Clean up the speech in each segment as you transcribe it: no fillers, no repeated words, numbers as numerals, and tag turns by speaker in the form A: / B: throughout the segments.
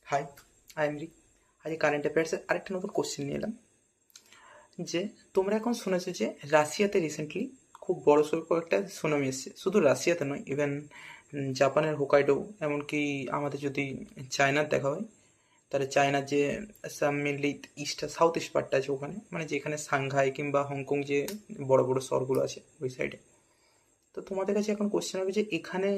A: High, I am রি। আজ current অ্যাফেয়ার্সের আরেকটা নতুন কোশ্চেন নিয়ে এলাম যে তোমরা এখন শুনেছো যে রাশিয়াতে রিসেন্টলি খুব বড় সড়ো একটা সুনামি এসেছে। শুধু রাশিয়াতে নয়, ইভেন জাপানের হোকাইডো, এমনকি আমাদের যদি চায়নার দেখা হয় তাহলে চায়নার যে মেনলি ইস্ট সাউথ ইস্ট পার্টটা আছে ওখানে, মানে যেখানে সাংঘাই কিংবা হংকং যে বড় বড় শহরগুলো আছে ওই সাইডে। তো তোমাদের কাছে এখন কোশ্চেন হবে যে এখানে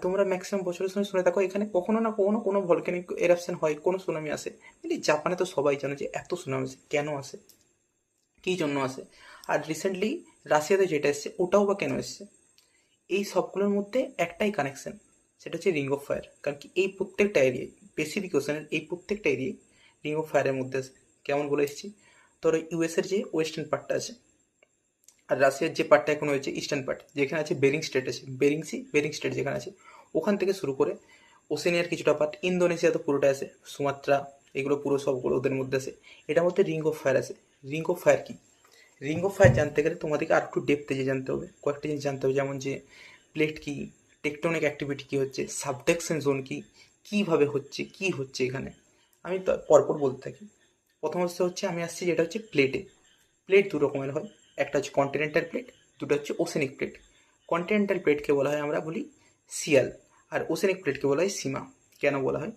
A: তোমরা ম্যাক্সিমাম বছরের সময় শুনে থাকো এখানে কখনো না কখনো কোনো ভলক্যানিক এরাপশন হয়, কোনো সুনামি আসে। কিন্তু জাপানে তো সবাই জানে যে এত সুনামি আসে কেন আসে, কী জন্য আসে। আর রিসেন্টলি রাশিয়াতে যেটা এসছে ওটাও বা কেন এসছে। এই সবগুলোর মধ্যে একটাই কানেকশন, সেটা হচ্ছে রিং অফ ফায়ার। কারণ কি এই প্রত্যেকটা এরিয়ায়, প্যাসিফিক ওশানের এই প্রত্যেকটা এরিয়ায় রিং অফ ফায়ারের মধ্যে আছে। কেমন বলে এসেছি, তোর ইউএসের যে ওয়েস্টার্ন পার্টটা আছে আর রাশিয়ার যে পার্টটা এখন হয়েছে ইস্টার্ন পার্ট, যেখানে আছে বেরিং স্টেট আছে, বেরিং স্টেট যেখানে আছে ওখান থেকে শুরু করে ওশেনিয়ার কিছুটা পার্ট, ইন্দোনেশিয়া তো পুরোটা আছে, সুমাত্রা, এগুলো পুরো সবগুলো ওদের মধ্যে আছে। এটার মধ্যে রিং অফ ফায়ার আছে। রিং অফ ফায়ার কি? রিং অফ ফায়ার জানতে গেলে তোমাদেরকে আর একটু ডেপথে যে জানতে হবে, কয়েকটা জিনিস জানতে হবে, যেমন যে প্লেট কি, টেকটনিক অ্যাক্টিভিটি কী হচ্ছে, সাবডাকশন জোন কি, কীভাবে হচ্ছে, কি হচ্ছে এখানে। আমি তো পরপর বলতে থাকি। প্রথম হচ্ছে আমি আসছি যেটা হচ্ছে প্লেটে। প্লেট দু রকমের হয়, একটা হচ্ছে কন্টিনেন্টাল প্লেট, দুটো হচ্ছে ওসেনিক প্লেট। কন্টিনেন্টাল প্লেটকে বলা হয় আমরা বলি সিয়াল, আর ওসেনিক প্লেটকে বলা হয় সীমা। কেন বলা হয়?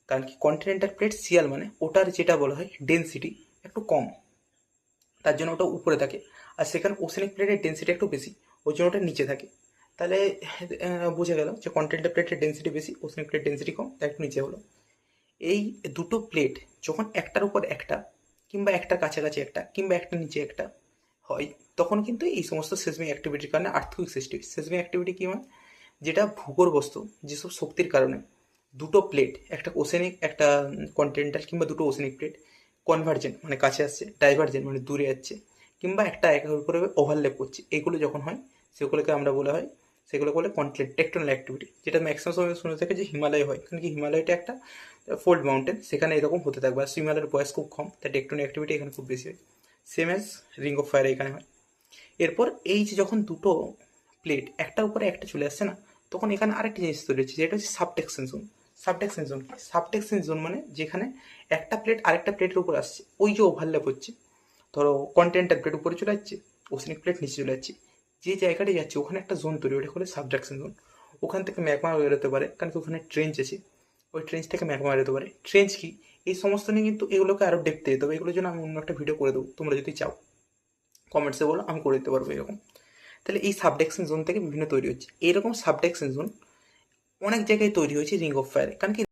A: কারণ কি কন্টিনেন্টাল প্লেট সিয়াল মানে ওটার যেটা বলা হয় ডেন্সিটি একটু কম, তার জন্য ওটা উপরে থাকে। আর সেখানে ওসেনিক প্লেটের ডেন্সিটি একটু বেশি, ওই জন্য ওটা নিচে থাকে। তাহলে বোঝা গেল যে কন্টিনেন্টাল প্লেটের ডেন্সিটি বেশি, ওসেনিক প্লেটের ডেন্সিটি কম, তাই একটু নিচে হলো। এই দুটো প্লেট যখন একটার উপর একটা, কিংবা একটার কাছাকাছি একটা, কিংবা একটা নিচে একটা হয়, তখন কিন্তু এই সমস্ত সেসমিক অ্যাক্টিভিটির কারণে আর্থকুইক সৃষ্টি হয়। সেসমিক অ্যাক্টিভিটি কী হয়? যেটা ভূগর্ভস্থ যেসব শক্তির কারণে দুটো প্লেট, একটা ওসেনিক একটা কন্টিনেন্টাল, কিংবা দুটো ওসেনিক প্লেট কনভার্জেন্ট মানে কাছে আসছে, ডাইভার্জেন্ট মানে দূরে যাচ্ছে, কিংবা একটা একের উপরে ওভারল্যাপ করছে, এগুলো যখন হয় সেগুলোকে আমরা বলা হয়, সেগুলো বলে কন্টিনেন্ট টেকটনিক অ্যাক্টিভিটি। যেটা ম্যাক্সিমাম সময় শুনে থাকে যে হিমালয় হয়, কারণ কি হিমালয়টা একটা ফোল্ড মাউন্টেন, সেখানে এরকম হতে থাকবে। আর হিমালয়ের বয়স খুব কম, তাই টেকটনিক অ্যাক্টিভিটি এখানে খুব বেশি হয়। Same as ring of fire এখানে হয়। এরপর এই যে যখন দুটো প্লেট একটার উপরে একটা চলে আসছে না, তখন এখানে আরেকটা জিনিস তৈরি হচ্ছে, যেটা হচ্ছে সাবটেকশন জোন। সাবটেকশন জোন কি? সাবটেকশন জোন মানে যেখানে একটা প্লেট আরেকটা প্লেটের উপর আসছে, ওই যে ওভারল্যাপ হচ্ছে, ধরো কন্টিনেন্টাল প্লেট উপরে চলে যাচ্ছে, ওসেনিক প্লেট নিচে চলে যাচ্ছে, যে জায়গাটা যাচ্ছে ওখানে একটা জোন তৈরি, ওটা হলো সাবডাকশন জোন। ওখান থেকে ম্যাগমা বেরোতে পারে, কারণ কি ওখানে ট্রেঞ্চ আছে, ওই ট্রেঞ্চ থেকে ম্যাগমা বেরোতে পারে। ট্রেঞ্চ কি? এই সমস্ত নিয়ে কিন্তু এগুলোকে আরও ডেপতে যেতে হবে, এগুলোর জন্য আমি অন্য একটা ভিডিও করে দেবো, তোমরা যদি চাও কমেন্টসে বলো, আমি করে দিতে পারবো এরকম। তাহলে এই সাবডাকশন জোন থেকে বিভিন্ন তৈরি হচ্ছে, এরকম সাবডাকশন জোন অনেক জায়গায় তৈরি হয়েছে রিং অফ ফায়ার। কারণ কি